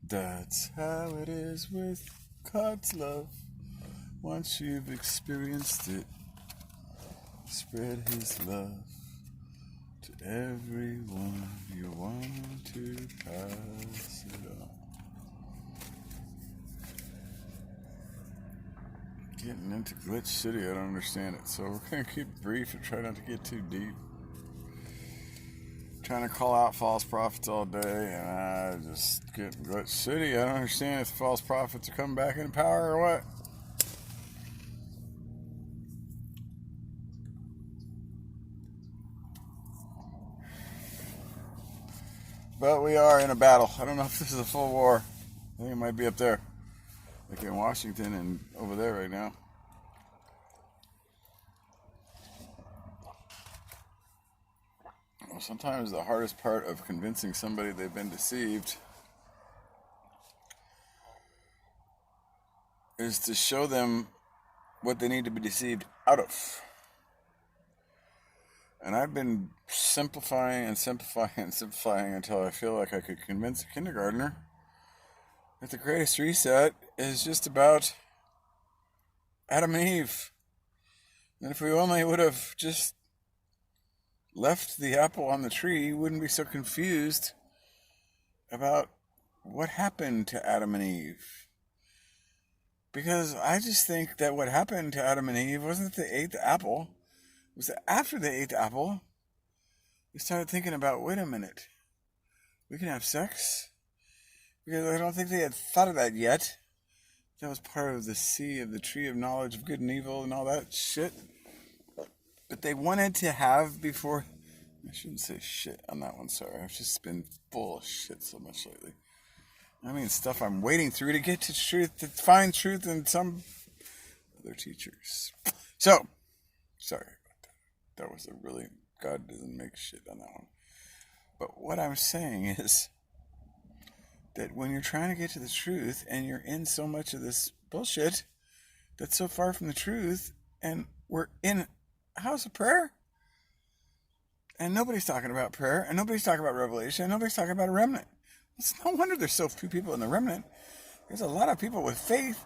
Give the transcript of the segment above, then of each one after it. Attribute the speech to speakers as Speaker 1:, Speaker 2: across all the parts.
Speaker 1: That's how it is with God's love. Once you've experienced it, spread His love to everyone you want to pass it on. Getting into Glitch City, I don't understand it, so we're going to keep it brief and try not to get too deep. Trying to call out false prophets all day, and I just get Glitch City. I don't understand if the false prophets are coming back into power or what. But we are in a battle. I don't know if this is a full war. I think it might be up there, like in Washington and over there right now. Well, sometimes the hardest part of convincing somebody they've been deceived is to show them what they need to be deceived out of. And I've been simplifying and simplifying and simplifying until I feel like I could convince a kindergartner that the greatest reset is just about Adam and Eve. And if we only would have just left the apple on the tree, we wouldn't be so confused about what happened to Adam and Eve. Because I just think that what happened to Adam and Eve wasn't that they ate the apple. It was that after they ate the apple, they started thinking about, wait a minute, we can have sex? Because I don't think they had thought of that yet. That was part of the sea of the tree of knowledge of good and evil and all that shit. But they wanted to have before... I shouldn't say shit on that one, sorry. I've just been full of shit so much lately. I mean, stuff I'm wading through to get to truth, to find truth in some other teachers. So, sorry about that. That was a really... God doesn't make shit on that one. But what I'm saying is that when you're trying to get to the truth and you're in so much of this bullshit that's so far from the truth, and we're in a house of prayer, and nobody's talking about prayer, and nobody's talking about revelation, and nobody's talking about a remnant. It's no wonder there's so few people in the remnant. There's a lot of people with faith,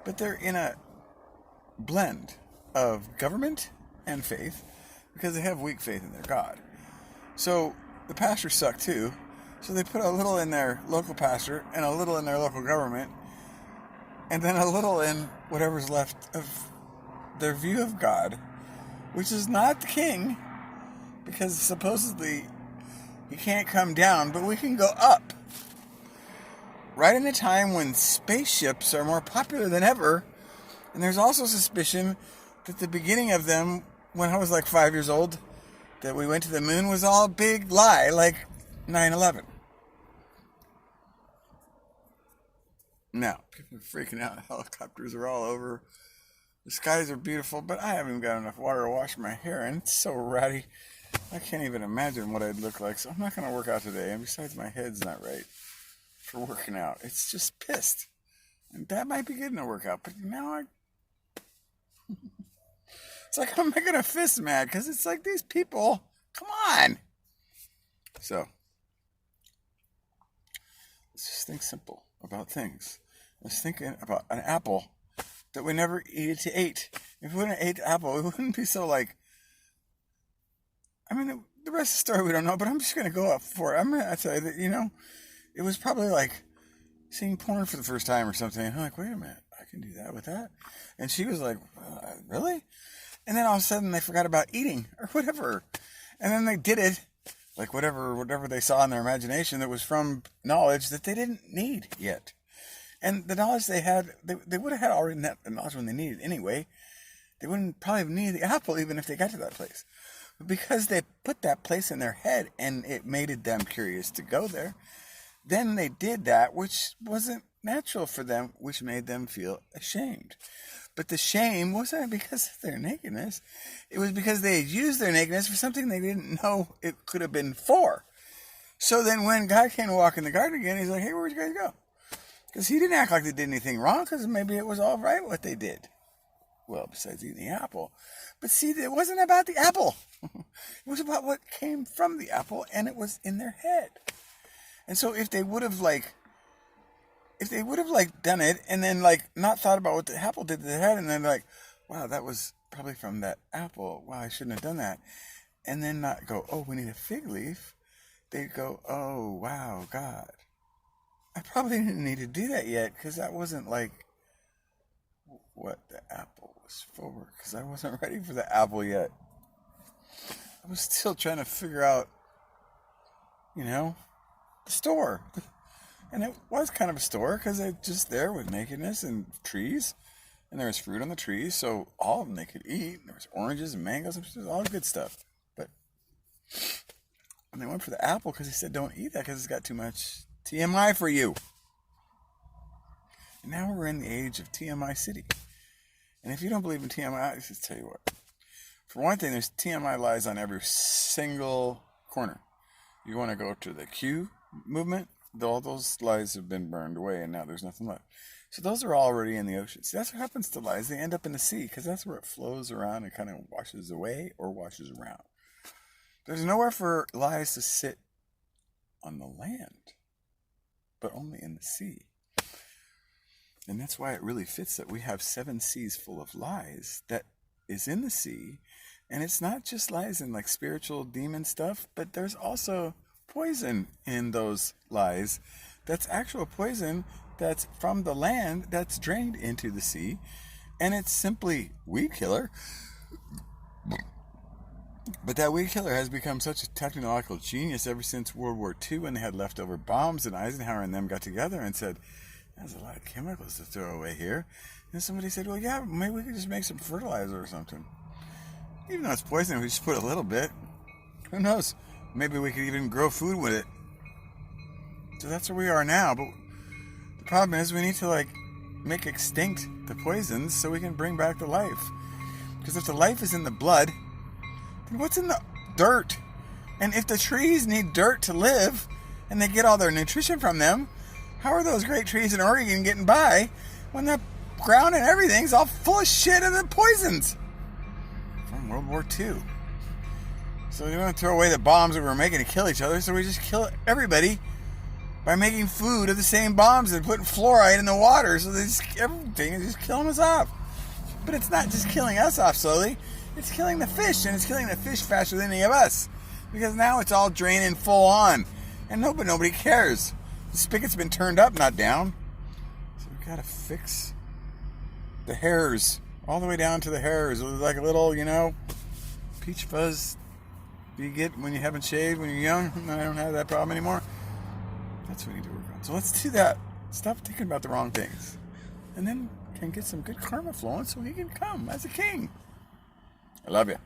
Speaker 1: but they're in a blend of government and faith because they have weak faith in their God. So the pastors suck too. So they put a little in their local pastor and a little in their local government, and then a little in whatever's left of their view of God, which is not the king, because supposedly he can't come down, but we can go up. Right in a time when spaceships are more popular than ever, and there's also suspicion that the beginning of them, when I was like 5 years old, that we went to the moon was all a big lie, like 9/11. Now, people are freaking out. Helicopters are all over. The skies are beautiful, but I haven't even got enough water to wash my hair, and it's so ratty. I can't even imagine what I'd look like, so I'm not going to work out today. And besides, my head's not right for working out. It's just pissed. And that might be getting a workout, but now it's like I'm making a fist mad, because it's like these people, come on. So, let's just think simple about things. Let's think about an apple that we never eat to eat. If we wouldn't ate the apple, we wouldn't be so like... I mean, the rest of the story we don't know, but I'm just going to go up for it. I'm going to tell you that, it was probably like seeing porn for the first time or something. And I'm like, wait a minute, I can do that with that. And she was like, really? And then all of a sudden they forgot about eating or whatever. And then they did it, like whatever they saw in their imagination that was from knowledge that they didn't need yet. And the knowledge they had, they would have had already the knowledge when they needed anyway. They wouldn't probably have needed the apple even if they got to that place. But because they put that place in their head and it made them curious to go there, then they did that which wasn't natural for them, which made them feel ashamed. But the shame wasn't because of their nakedness. It was because they had used their nakedness for something they didn't know it could have been for. So then when God came to walk in the garden again, he's like, hey, where'd you guys go? Because he didn't act like they did anything wrong, because maybe it was all right what they did. Well, besides eating the apple. But see, it wasn't about the apple. It was about what came from the apple, and it was in their head. And so if they would have, if they would have like done it and then like not thought about what the apple did to the head, and then like, wow, that was probably from that apple. Wow, I shouldn't have done that. And then not go, oh, we need a fig leaf. They'd go, oh, wow, God. I probably didn't need to do that yet, because that wasn't like what the apple was for, because I wasn't ready for the apple yet. I was still trying to figure out, the store. And it was kind of a store, because it's just there with nakedness and trees. And there was fruit on the trees, so all of them they could eat. There was oranges and mangoes and all the good stuff. But when they went for the apple, because he said don't eat that because it's got too much TMI for you. And now we're in the age of TMI City. And if you don't believe in TMI, I'll just tell you what. For one thing, there's TMI lies on every single corner. You want to go to the Q movement, all those lies have been burned away, and now there's nothing left. So those are already in the ocean. See, that's what happens to lies. They end up in the sea, because that's where it flows around and kind of washes away or washes around. There's nowhere for lies to sit on the land, but only in the sea. And that's why it really fits that we have 7 seas full of lies that is in the sea. And it's not just lies and like spiritual demon stuff, but there's also poison in those lies. That's actual poison that's from the land that's drained into the sea. And it's simply weed killer. But that weed killer has become such a technological genius ever since World War II, when they had leftover bombs, and Eisenhower and them got together and said, there's a lot of chemicals to throw away here. And somebody said, well, yeah, maybe we could just make some fertilizer or something. Even though it's poison, we just put a little bit. Who knows? Maybe we could even grow food with it. So that's where we are now. But the problem is we need to make extinct the poisons so we can bring back the life. Because if the life is in the blood, then what's in the dirt? And if the trees need dirt to live, and they get all their nutrition from them, how are those great trees in Oregon getting by when the ground and everything's all full of shit of the poisons from World War II? So we want to throw away the bombs that we were making to kill each other, so we just kill everybody by making food of the same bombs and putting fluoride in the water, so everything is just killing us off. But it's not just killing us off slowly, it's killing the fish, and it's killing the fish faster than any of us, because now it's all draining full on, and nobody cares. The spigot's been turned up, not down. So we gotta fix the hairs, all the way down to the hairs. It was like a little, peach fuzz you get when you haven't shaved when you're young. I don't have that problem anymore. That's what we need to work on. So let's do that. Stop thinking about the wrong things. And then can get some good karma flowing so he can come as a king. I love you.